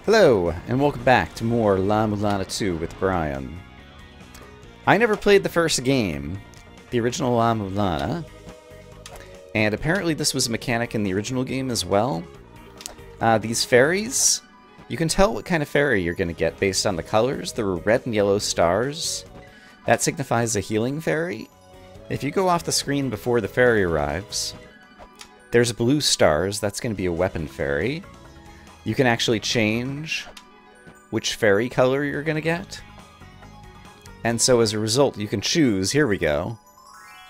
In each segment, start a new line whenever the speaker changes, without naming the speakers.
Hello, and welcome back to more Mulana 2 with Brian. I never played the first game, the original Mulana, and apparently this was a mechanic in the original game as well. These fairies, you can tell what kind of fairy you're going to get based on the colors. There were red and yellow stars. That signifies a healing fairy. If you go off the screen before the fairy arrives, there's blue stars. That's going to be a weapon fairy. You can actually change which fairy color you're going to get. And so as a result, you can choose, here we go,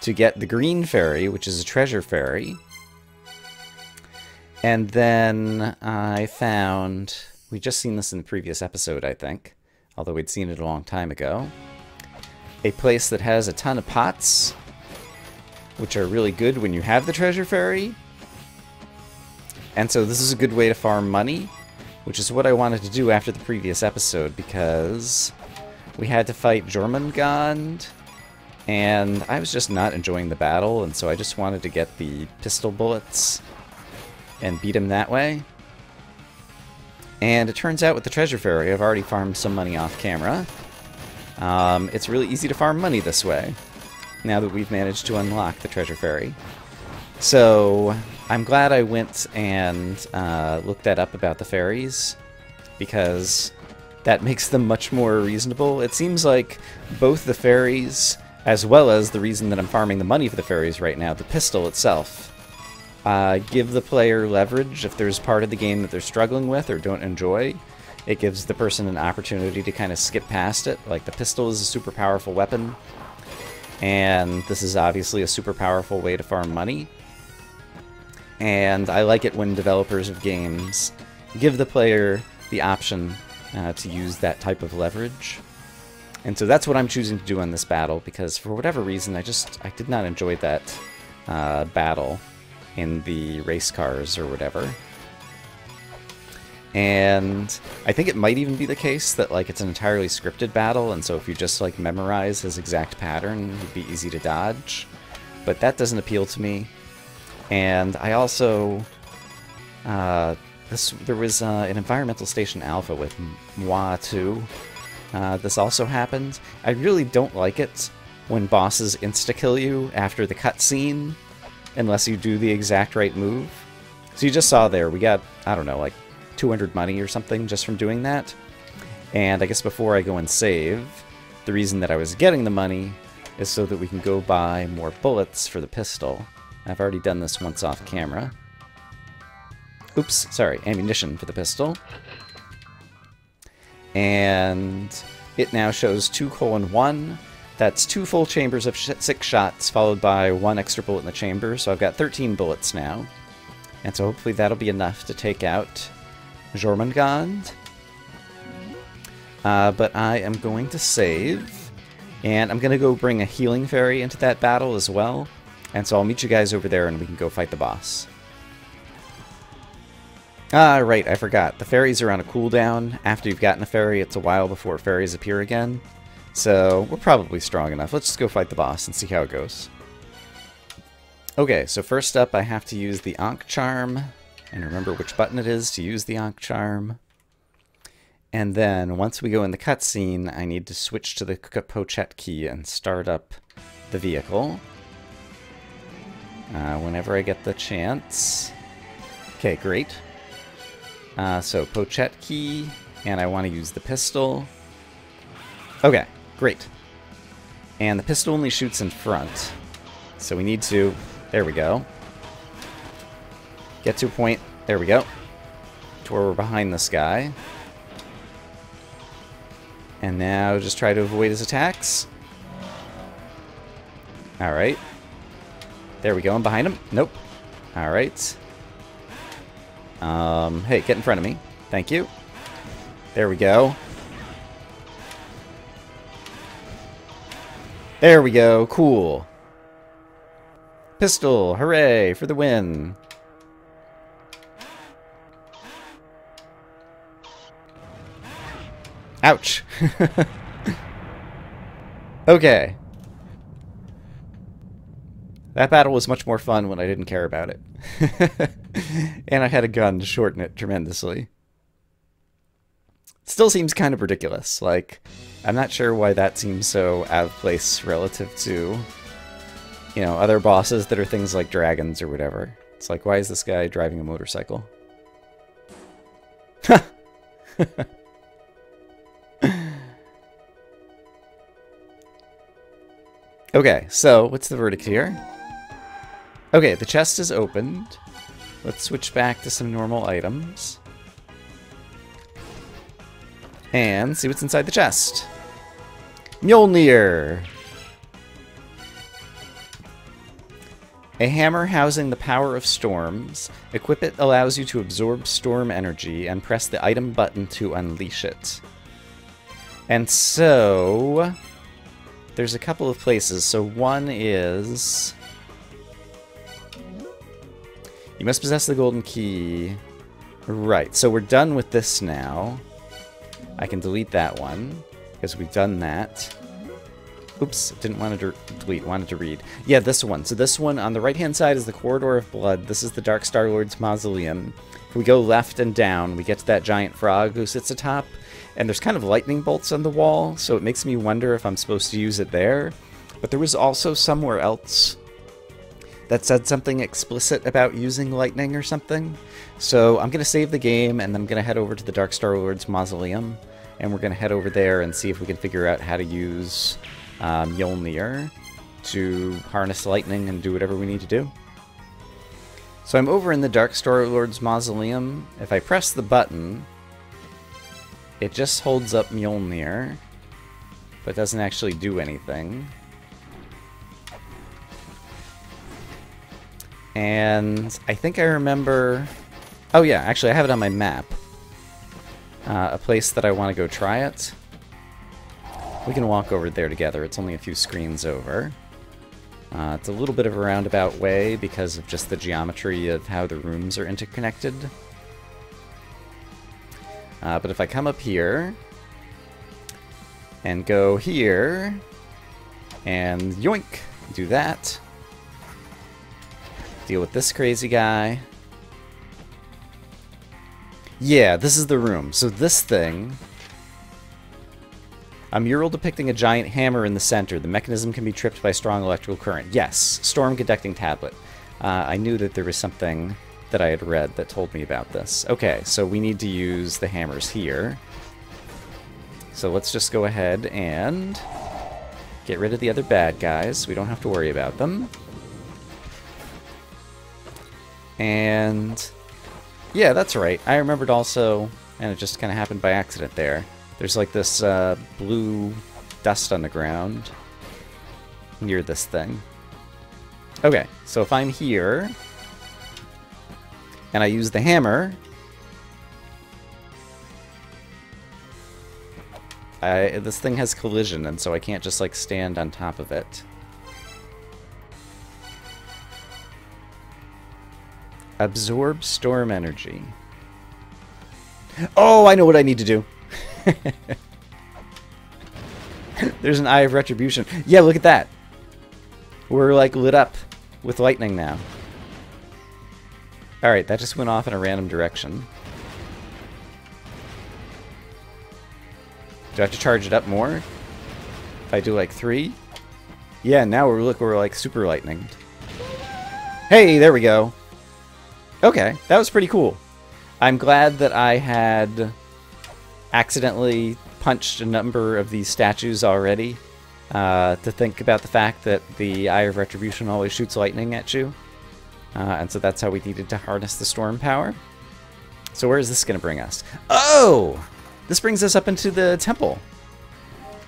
to get the green fairy, which is a treasure fairy. And then I found, we'd just seen this in the previous episode, I think, although we'd seen it a long time ago, a place that has a ton of pots, which are really good when you have the treasure fairy. And so this is a good way to farm money, which is what I wanted to do after the previous episode, because we had to fight Jormungand, and I was just not enjoying the battle, and so I just wanted to get the pistol bullets and beat him that way. And it turns out with the treasure fairy, I've already farmed some money off camera. It's really easy to farm money this way, now that we've managed to unlock the treasure fairy. So I'm glad I went and looked that up about the fairies, because that makes them much more reasonable. It seems like both the fairies, as well as the reason that I'm farming the money for the fairies right now, the pistol itself, give the player leverage if there's part of the game that they're struggling with or don't enjoy. It gives the person an opportunity to kind of skip past it. Like, the pistol is a super powerful weapon, and this is obviously a super powerful way to farm money. And I like it when developers of games give the player the option to use that type of leverage. And so that's what I'm choosing to do on this battle, because for whatever reason I did not enjoy that battle in the race cars or whatever. And I think it might even be the case that, like, it's an entirely scripted battle, and so if you just, like, memorize his exact pattern, it'd be easy to dodge. But that doesn't appeal to me. And I also, there was an Environmental Station Alpha with Moi 2. This also happened. I really don't like it when bosses insta-kill you after the cutscene, unless you do the exact right move. So you just saw there, we got, I don't know, like 200 money or something just from doing that. And I guess before I go and save, the reason that I was getting the money is so that we can go buy more bullets for the pistol. I've already done this once off camera. Oops, sorry, ammunition for the pistol. And it now shows 2:1. That's 2 full chambers of 6 shots, followed by 1 extra bullet in the chamber, so I've got 13 bullets now. And so hopefully that'll be enough to take out Jormungand. But I am going to save, and I'm going to go bring a healing fairy into that battle as well. And so I'll meet you guys over there and we can go fight the boss. Ah, right, I forgot. The fairies are on a cooldown. After you've gotten a fairy, it's a while before fairies appear again. So we're probably strong enough. Let's just go fight the boss and see how it goes. Okay, so first up I have to use the Ankh Charm. And remember which button it is to use the Ankh Charm. And then once we go in the cutscene, I need to switch to the Pochette key and start up the vehicle. Whenever I get the chance. Okay, great. So Pochette key, and I want to use the pistol. Okay, great. And the pistol only shoots in front, so we need to, there we go, get to a point, there we go, to where we're behind this guy. And now just try to avoid his attacks. Alright. There we go, I'm behind him. Nope. Alright. Hey, get in front of me. Thank you. There we go. There we go, cool. Pistol, hooray, for the win. Ouch. Okay. That battle was much more fun when I didn't care about it. And I had a gun to shorten it tremendously. Still seems kind of ridiculous. Like, I'm not sure why that seems so out of place relative to, you know, other bosses that are things like dragons or whatever. It's like, why is this guy driving a motorcycle? Okay, so what's the verdict here? Okay, the chest is opened. Let's switch back to some normal items. And see what's inside the chest. Mjolnir! A hammer housing the power of storms. Equip it allows you to absorb storm energy and press the item button to unleash it. And so there's a couple of places. So one is you must possess the golden key. Right, so we're done with this now. I can delete that one because we've done that. Oops, didn't want to delete, wanted to read. Yeah, this one. So this one on the right-hand side is the Corridor of Blood. This is the Dark Star Lord's Mausoleum. If we go left and down, we get to that giant frog who sits atop. And there's kind of lightning bolts on the wall, so it makes me wonder if I'm supposed to use it there. But there was also somewhere else that said something explicit about using lightning or something. So I'm going to save the game, and then I'm going to head over to the Dark Star Lord's Mausoleum. And we're going to head over there and see if we can figure out how to use Mjolnir to harness lightning and do whatever we need to do. So I'm over in the Dark Star Lord's Mausoleum. If I press the button, it just holds up Mjolnir, but doesn't actually do anything. And I think I remember... Oh yeah, actually I have it on my map. A place that I want to go try it. We can walk over there together. It's only a few screens over. It's a little bit of a roundabout way because of just the geometry of how the rooms are interconnected. But if I come up here and go here and yoink, do that. Deal with this crazy guy. Yeah, this is the room. So this thing... A mural depicting a giant hammer in the center. The mechanism can be tripped by strong electrical current. Yes, storm conducting tablet. I knew that there was something that I had read that told me about this. Okay, so we need to use the hammers here. So let's just go ahead and get rid of the other bad guys. We don't have to worry about them. And yeah, that's right. I remembered also, and it just kind of happened by accident there. There's like this blue dust on the ground near this thing. Okay, so if I'm here and I use the hammer, this thing has collision, and so I can't just like stand on top of it. Absorb storm energy. Oh, I know what I need to do. There's an Eye of Retribution. Yeah, look at that. We're like lit up with lightning now. Alright, that just went off in a random direction. Do I have to charge it up more? If I do like 3? Yeah, now we're like super lightninged. Hey, there we go. Okay, that was pretty cool. I'm glad that I had accidentally punched a number of these statues already to think about the fact that the Eye of Retribution always shoots lightning at you. And so that's how we needed to harness the storm power. So where is this going to bring us? Oh! This brings us up into the temple.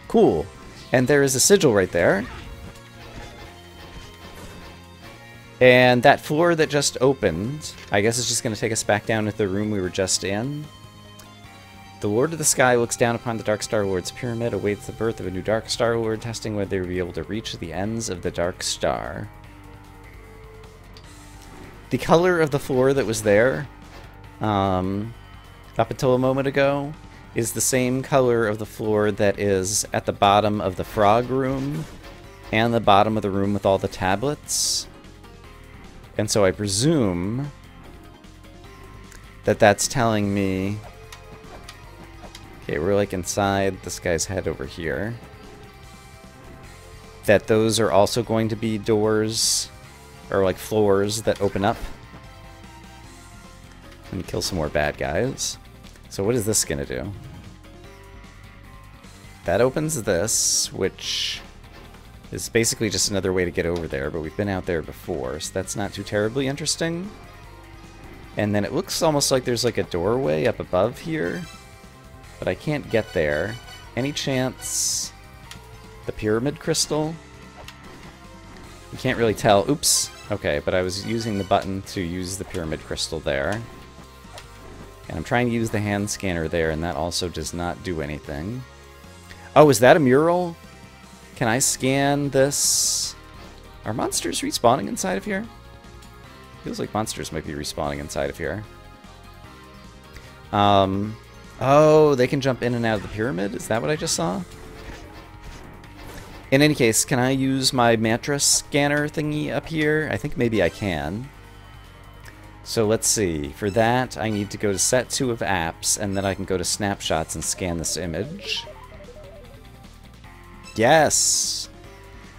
Cool. And there is a sigil right there. And that floor that just opened, I guess it's just going to take us back down to the room we were just in. The Lord of the Sky looks down upon the Dark Star Lord's pyramid, awaits the birth of a new Dark Star Lord, testing whether they will be able to reach the ends of the Dark Star. The color of the floor that was there, up until a moment ago, is the same color of the floor that is at the bottom of the frog room and the bottom of the room with all the tablets. And so I presume that that's telling me Okay, we're like inside this guy's head over here. That those are also going to be doors, or like floors that open up. And kill some more bad guys. So what is this gonna do? That opens this, which is basically just another way to get over there, but we've been out there before, so that's not too terribly interesting. And then it looks almost like there's like a doorway up above here, but I can't get there. Any chance the pyramid crystal? You can't really tell. Oops. Okay, but I was using the button to use the pyramid crystal there. And I'm trying to use the hand scanner there, and that also does not do anything. Oh, is that a mural? Can I scan this? Are monsters respawning inside of here? Feels like monsters might be respawning inside of here. Oh, they can jump in and out of the pyramid? Is that what I just saw? In any case, can I use my mantra scanner thingy up here? I think maybe I can. So let's see. For that, I need to go to set 2 of apps, and then I can go to snapshots and scan this image. Yes!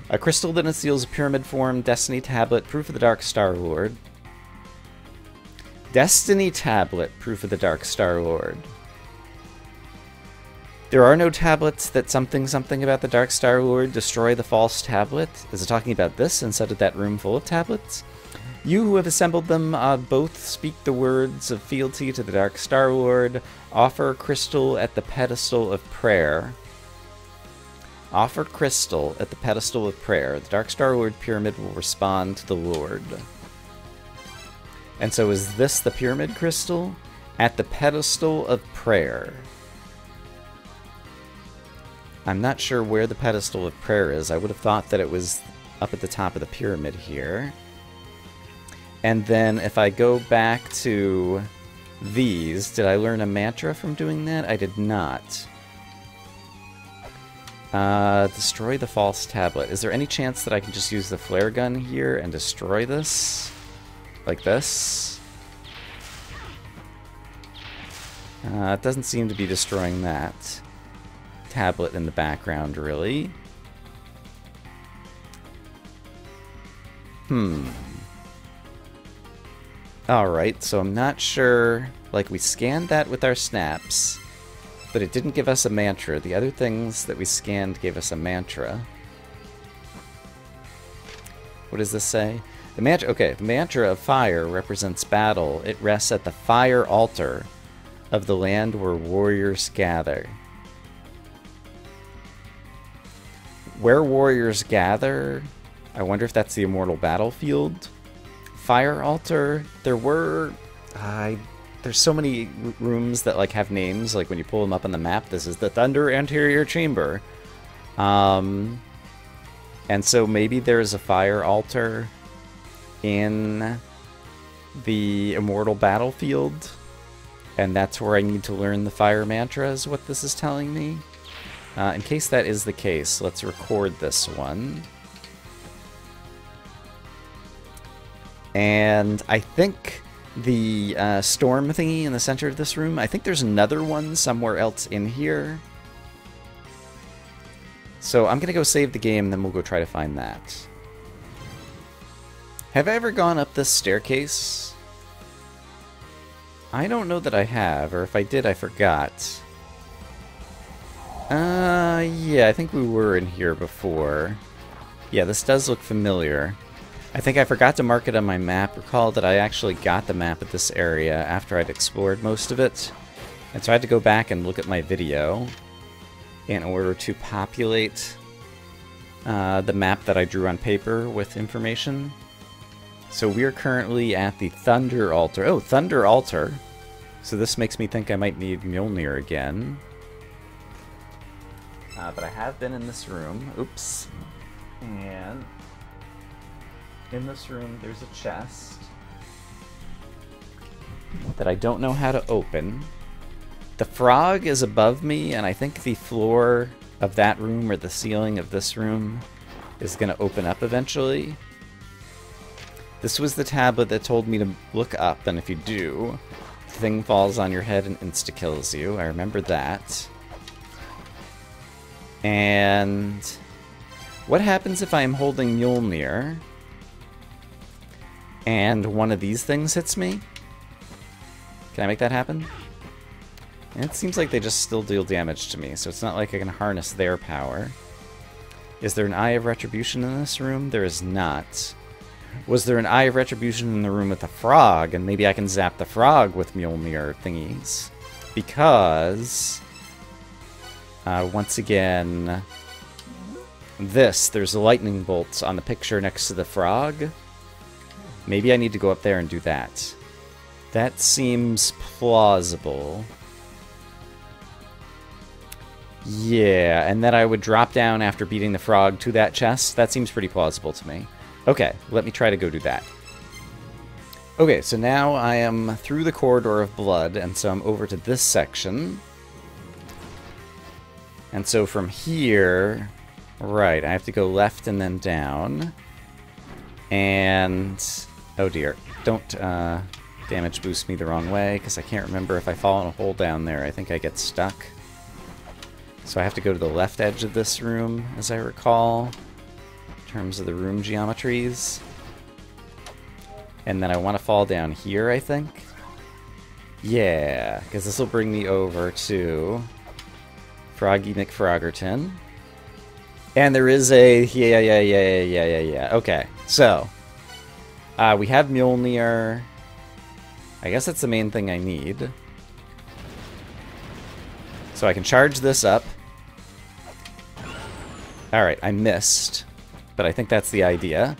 A crystal that unseals a pyramid form, Destiny Tablet, Proof of the Dark Star Lord. Destiny Tablet, Proof of the Dark Star Lord. There are no tablets that something about the Dark Star Lord. Destroy the false tablet. Is it talking about this instead of that room full of tablets? You who have assembled them both speak the words of fealty to the Dark Star Lord. Offer crystal at the pedestal of prayer. Offer crystal at the pedestal of prayer. The Dark Star Lord pyramid will respond to the Lord. And so is this the pyramid crystal? At the pedestal of prayer. I'm not sure where the pedestal of prayer is. I would have thought that it was up at the top of the pyramid here. And then if I go back to these, did I learn a mantra from doing that? I did not. Destroy the false tablet. Is there any chance that I can just use the flare gun here and destroy this? Like this? It doesn't seem to be destroying that tablet in the background, really. Alright, so I'm not sure... Like, we scanned that with our snaps, but it didn't give us a mantra. The other things that we scanned gave us a mantra. What does this say? The mantra, okay, the mantra of fire represents battle. It rests at the fire altar of the land where warriors gather. Where warriors gather? I wonder if that's the immortal battlefield. Fire altar. There were... there's so many rooms that like have names. Like when you pull them up on the map, this is the Thunder Anterior Chamber. And so maybe there's a fire altar in the immortal battlefield, and that's where I need to learn the fire mantra, is what this is telling me. In case that is the case, let's record this one. And I think the storm thingy in the center of this room, I think there's another one somewhere else in here. So I'm going to go save the game, then we'll go try to find that. Have I ever gone up this staircase? I don't know that I have, or if I did, I forgot. Yeah, I think we were in here before. Yeah, this does look familiar. I think I forgot to mark it on my map. Recall that I actually got the map at this area after I'd explored most of it. And so I had to go back and look at my video in order to populate the map that I drew on paper with information. So we're currently at the Thunder Altar. Oh, Thunder Altar. So this makes me think I might need Mjolnir again. But I have been in this room. Oops. And in this room there's a chest that I don't know how to open. The frog is above me, and I think the floor of that room or the ceiling of this room is going to open up eventually. This was the tablet that told me to look up, and if you do, the thing falls on your head and insta-kills you. I remember that. And what happens if I am holding Mjolnir and one of these things hits me? Can I make that happen? And it seems like they just still deal damage to me, so it's not like I can harness their power. Is there an Eye of Retribution in this room? There is not. Was there an Eye of Retribution in the room with the frog? And maybe I can zap the frog with Mjolnir thingies. Because, once again, there's lightning bolts on the picture next to the frog. Maybe I need to go up there and do that. That seems plausible. Yeah, and then I would drop down after beating the frog to that chest. That seems pretty plausible to me. Okay, let me try to go do that. Okay, so now I am through the corridor of blood, and so I'm over to this section. And so from here, right, I have to go left and then down. And, oh dear, don't damage boost me the wrong way, because I can't remember if I fall in a hole down there. I think I get stuck. So I have to go to the left edge of this room, as I recall, in terms of the room geometries. And then I want to fall down here, I think. Yeah, because this will bring me over to Froggy McFroggerton. And there is a... Yeah. Okay, so we have Mjolnir. I guess that's the main thing I need. So I can charge this up. Alright, I missed. But I think that's the idea.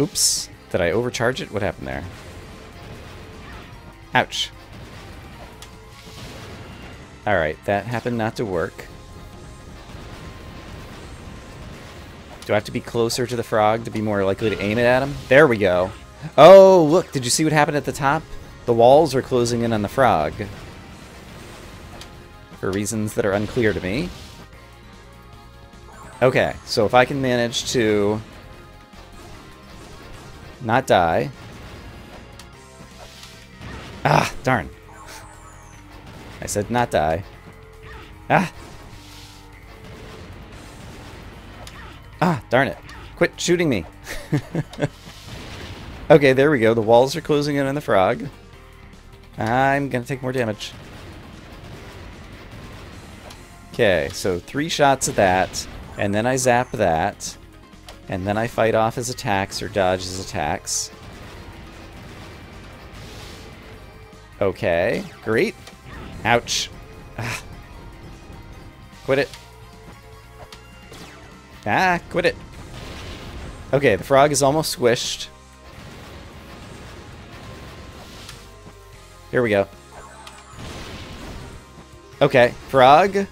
Oops. Did I overcharge it? What happened there? Ouch. Alright, that happened not to work. Do I have to be closer to the frog to be more likely to aim it at him? There we go. Oh, look, did you see what happened at the top? The walls are closing in on the frog. For reasons that are unclear to me. Okay, so if I can manage to not die. Ah, darn. I said not die. Ah! Ah, darn it. Quit shooting me. Okay, there we go. The walls are closing in on the frog. I'm gonna take more damage. Okay, so 3 shots of that, and then I zap that, and then I fight off his attacks or dodge his attacks. Okay, great. Ouch. Ah. Quit it. Ah, quit it. Okay, the frog is almost squished. Here we go. Okay, frog.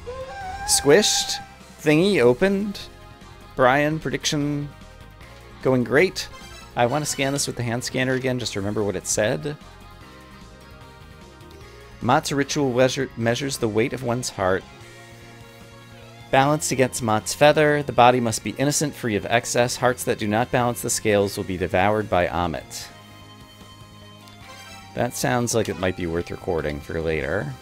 Squished. Thingy opened. Brian, prediction going great. I want to scan this with the hand scanner again, just to remember what it said. Mott's ritual measures the weight of one's heart. Balanced against Mott's feather, the body must be innocent, free of excess. Hearts that do not balance the scales will be devoured by Amit. That sounds like it might be worth recording for later.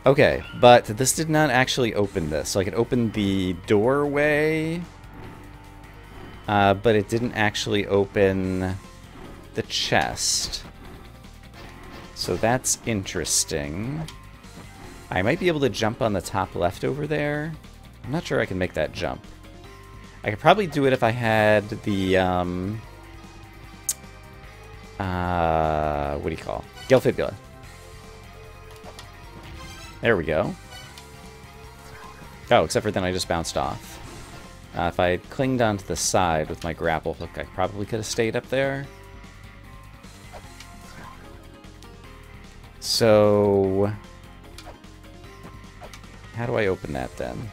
Okay, but this did not actually open this. Like, it opened the doorway, but it didn't actually open the chest. So that's interesting. I might be able to jump on the top left over there. I'm not sure I can make that jump. I could probably do it if I had the, what do you call? Gelfibula. There we go. Oh, except for then I just bounced off. If I had clinged onto the side with my grapple hook, I probably could have stayed up there. So, how do I open that then?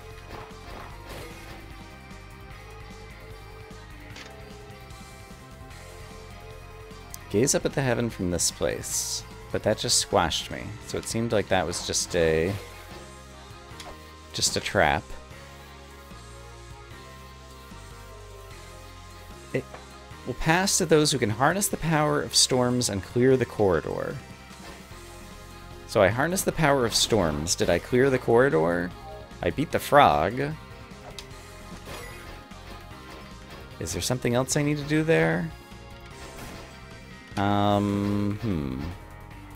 Gaze up at the heaven from this place. But that just squashed me. So it seemed like that was just a trap. will pass to those who can harness the power of storms and clear the corridor. So I harness the power of storms. Did I clear the corridor? I beat the frog. Is there something else I need to do there?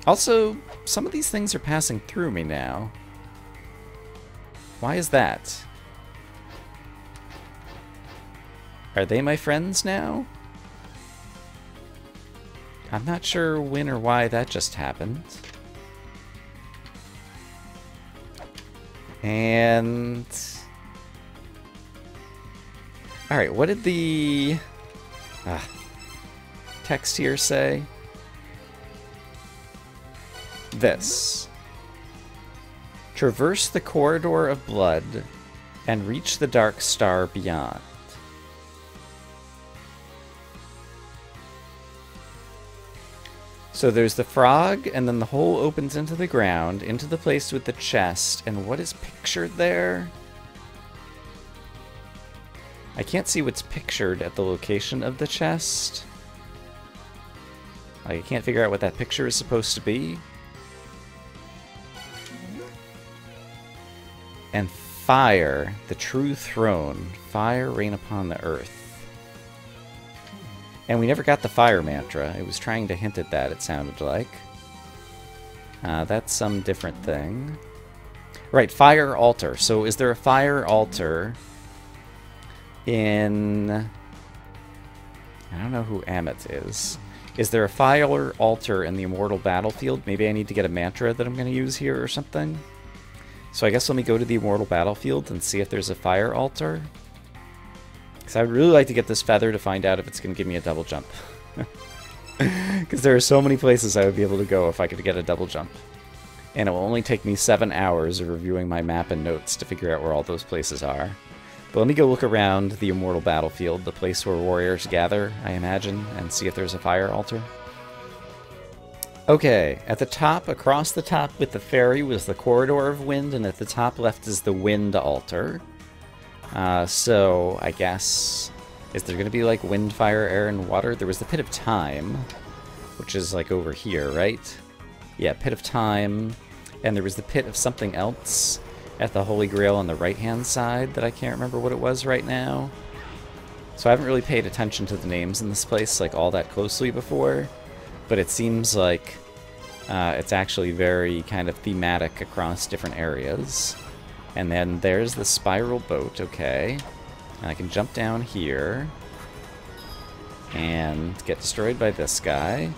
Also, some of these things are passing through me now. Why is that? Are they my friends now? I'm not sure when or why that just happened. And... Alright, what did the text here say? This. Traverse the corridor of blood and reach the dark star beyond. So there's the frog, and then the hole opens into the ground, into the place with the chest, and what is pictured there? I can't see what's pictured at the location of the chest. I can't figure out what that picture is supposed to be. And fire, the true throne. Fire reign upon the earth. And we never got the fire mantra. It was trying to hint at that, it sounded like. That's some different thing. Right, fire altar. So is there a fire altar in... I don't know who Amit is. Is there a fire altar in the Immortal Battlefield? Maybe I need to get a mantra that I'm going to use here or something? So I guess let me go to the Immortal Battlefield and see if there's a fire altar. Because I would really like to get this feather to find out if it's going to give me a double jump. Because there are so many places I would be able to go if I could get a double jump. And it will only take me 7 hours of reviewing my map and notes to figure out where all those places are. But let me go look around the Immortal Battlefield, the place where warriors gather, I imagine, and see if there's a fire altar. Okay, at the top, across the top with the fairy was the Corridor of Wind, and at the top left is the Wind Altar. So, I guess... Is there going to be, like, wind, fire, air, and water? There was the Pit of Time, which is, like, over here, right? Yeah, Pit of Time. And there was the Pit of something else at the Holy Grail on the right-hand side that I can't remember what it was right now. So I haven't really paid attention to the names in this place, like, all that closely before. But it seems like it's actually very kind of thematic across different areas. And then there's the spiral boat, okay. And I can jump down here and get destroyed by this guy.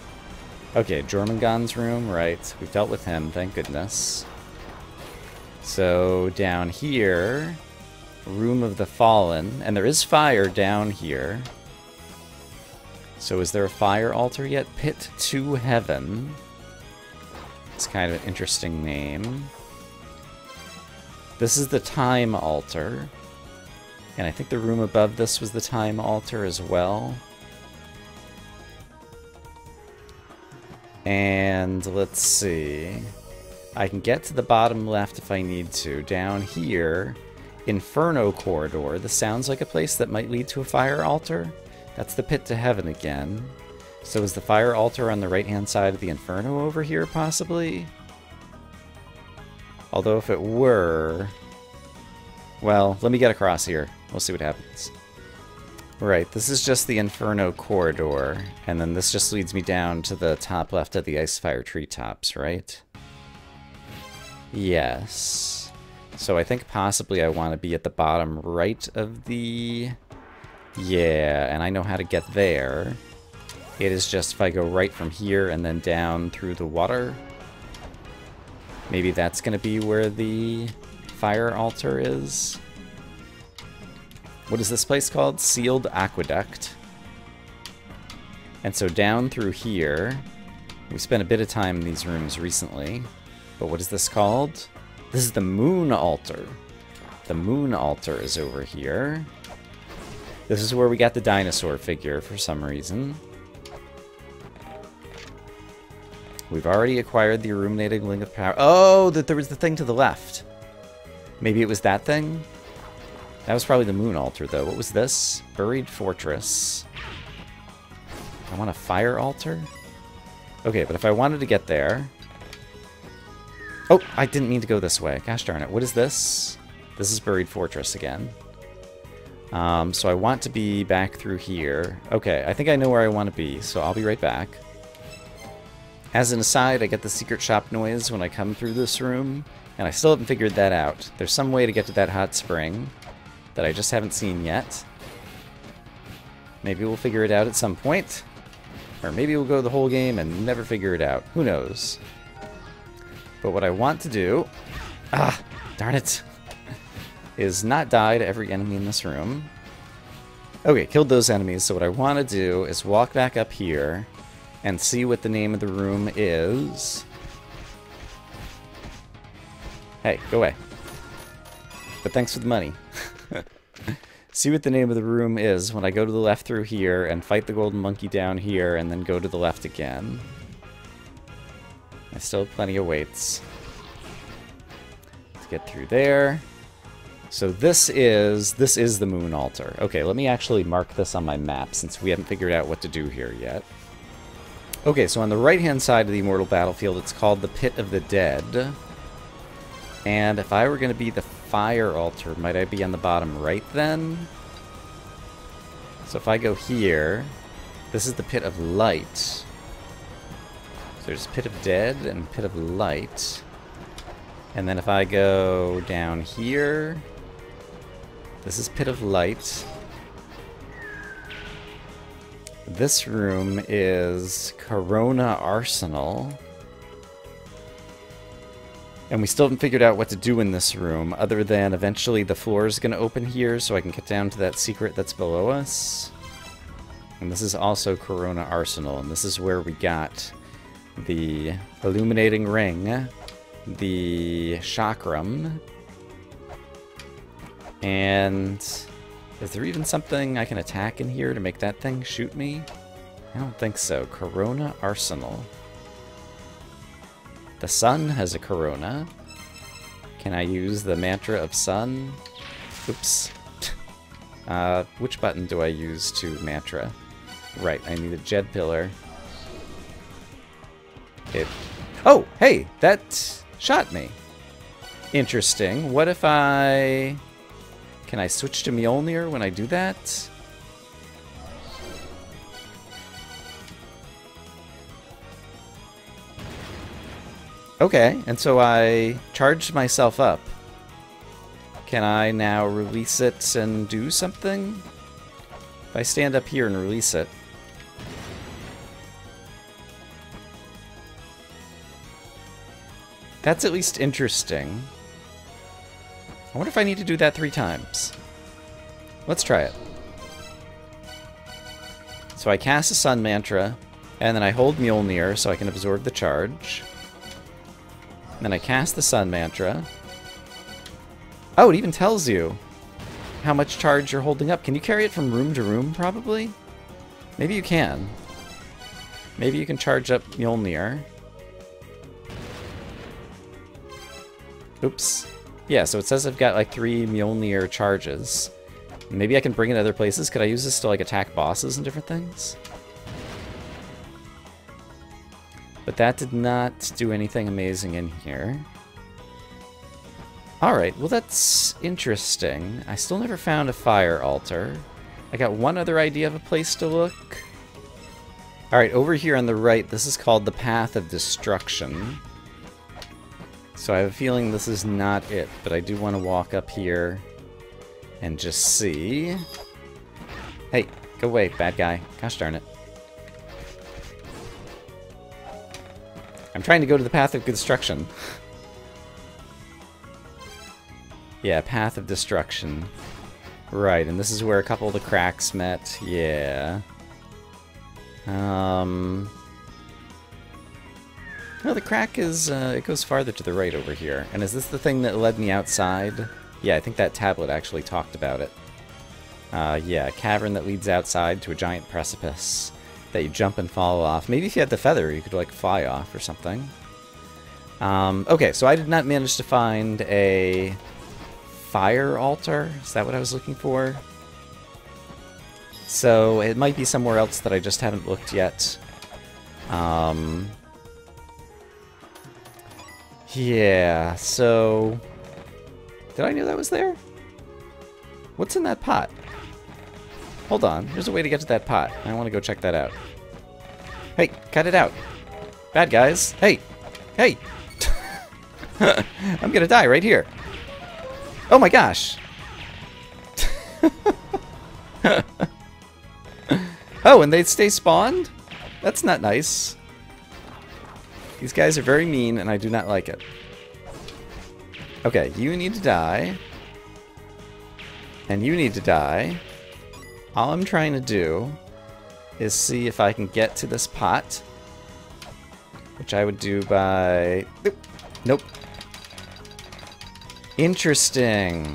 Okay, Jormungand's room, right. We've dealt with him, thank goodness. So down here, Room of the Fallen, and there is fire down here. So is there a fire altar yet? Pit to Heaven. It's kind of an interesting name. This is the Time Altar. And I think the room above this was the Time Altar as well. And let's see. I can get to the bottom left if I need to. Down here, Inferno Corridor. This sounds like a place that might lead to a fire altar. That's the Pit to Heaven again. So is the fire altar on the right-hand side of the Inferno over here, possibly? Although if it were... Well, let me get across here. We'll see what happens. Right, this is just the Inferno Corridor, and then this just leads me down to the top left of the Icefire Treetops, right? Yes. So I think possibly I want to be at the bottom right of the... Yeah, and I know how to get there. It is just if I go right from here and then down through the water. Maybe that's going to be where the fire altar is. What is this place called? Sealed Aqueduct. And so down through here, we spent a bit of time in these rooms recently. But what is this called? This is the Moon Altar. The Moon Altar is over here. This is where we got the dinosaur figure for some reason. We've already acquired the Illuminating Link of Power. Oh, there was the thing to the left. Maybe it was that thing? That was probably the Moon Altar, though. What was this? Buried Fortress. I want a fire altar? Okay, but if I wanted to get there... Oh, I didn't mean to go this way. Gosh darn it. What is this? This is Buried Fortress again. So I want to be back through here. Okay, I think I know where I want to be, so I'll be right back. As an aside, I get the secret shop noise when I come through this room, and I still haven't figured that out. There's some way to get to that hot spring that I just haven't seen yet. Maybe we'll figure it out at some point. Or maybe we'll go the whole game and never figure it out. Who knows? But what I want to do... Ah, darn it. Is not die to every enemy in this room. Okay, killed those enemies, so what I want to do is walk back up here and see what the name of the room is. Hey, go away. But thanks for the money. See what the name of the room is when I go to the left through here and fight the golden monkey down here and then go to the left again. I still have plenty of weights. Let's get through there. So this is the moon altar. Okay, let me actually mark this on my map since we haven't figured out what to do here yet. Okay, so on the right-hand side of the Immortal Battlefield, it's called the Pit of the Dead. And if I were going to be the fire altar, might I be on the bottom right then? So if I go here, this is the Pit of Light. So there's Pit of Dead and Pit of Light. And then if I go down here... This is Pit of Light. This room is Corona Arsenal. And we still haven't figured out what to do in this room, other than eventually the floor is going to open here so I can get down to that secret that's below us. And this is also Corona Arsenal, and this is where we got the Illuminating Ring, the Chakram, and is there even something I can attack in here to make that thing shoot me? I don't think so. Corona Arsenal. The sun has a corona. Can I use the mantra of sun? Oops. Which button do I use to mantra? Right, I need a Jed pillar. Oh, hey, that shot me. Interesting. What if I... Can I switch to Mjolnir when I do that? Okay, and so I charged myself up. Can I now release it and do something? If I stand up here and release it. That's at least interesting. I wonder if I need to do that 3 times. Let's try it. So I cast a sun mantra, and then I hold Mjolnir so I can absorb the charge. Then I cast the sun mantra. Oh, it even tells you how much charge you're holding up. Can you carry it from room to room, probably? Maybe you can. Maybe you can charge up Mjolnir. Oops. Yeah, so it says I've got like 3 Mjolnir charges. Maybe I can bring it other places. Could I use this to like attack bosses and different things? But that did not do anything amazing in here. Alright, well that's interesting. I still never found a fire altar. I got one other idea of a place to look. Alright, over here on the right, this is called the Path of Destruction. So I have a feeling this is not it, but I do want to walk up here and just see. Hey, go away, bad guy. Gosh darn it. I'm trying to go to the Path of Destruction. Yeah, Path of Destruction. Right, and this is where a couple of the cracks met. Yeah. No, the crack is, it goes farther to the right over here. And is this the thing that led me outside? Yeah, I think that tablet actually talked about it. Yeah, a cavern that leads outside to a giant precipice that you jump and fall off. Maybe if you had the feather, you could, like, fly off or something. Okay, so I did not manage to find a fire altar. Is that what I was looking for? So it might be somewhere else that I just haven't looked yet. Yeah, so... Did I know that was there? What's in that pot? Hold on, there's a way to get to that pot. I want to go check that out. Hey, cut it out. Bad guys. Hey! Hey! I'm gonna die right here. Oh my gosh! Oh, and they stay spawned? That's not nice. These guys are very mean, and I do not like it. Okay, you need to die. And you need to die. All I'm trying to do is see if I can get to this pot. Which I would do by... Nope. Interesting.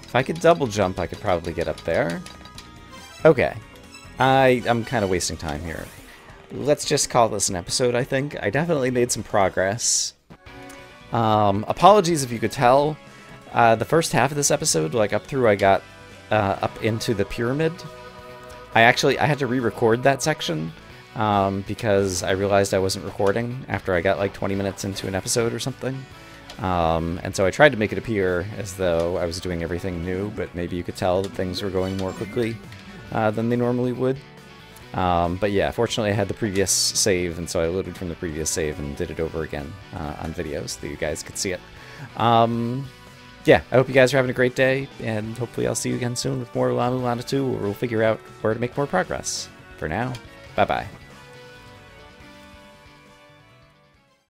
If I could double jump, I could probably get up there. Okay. I'm kind of wasting time here. Let's just call this an episode, I think. I definitely made some progress. Apologies if you could tell. The first half of this episode, like up through I got up into the pyramid, I had to re-record that section because I realized I wasn't recording after I got like 20 minutes into an episode or something. And so I tried to make it appear as though I was doing everything new, but maybe you could tell that things were going more quickly than they normally would. But yeah, fortunately I had the previous save, and so I loaded from the previous save and did it over again on video so that you guys could see it. Yeah, I hope you guys are having a great day, and hopefully I'll see you again soon with more Mulana 2, where we'll figure out where to make more progress. For now, bye-bye.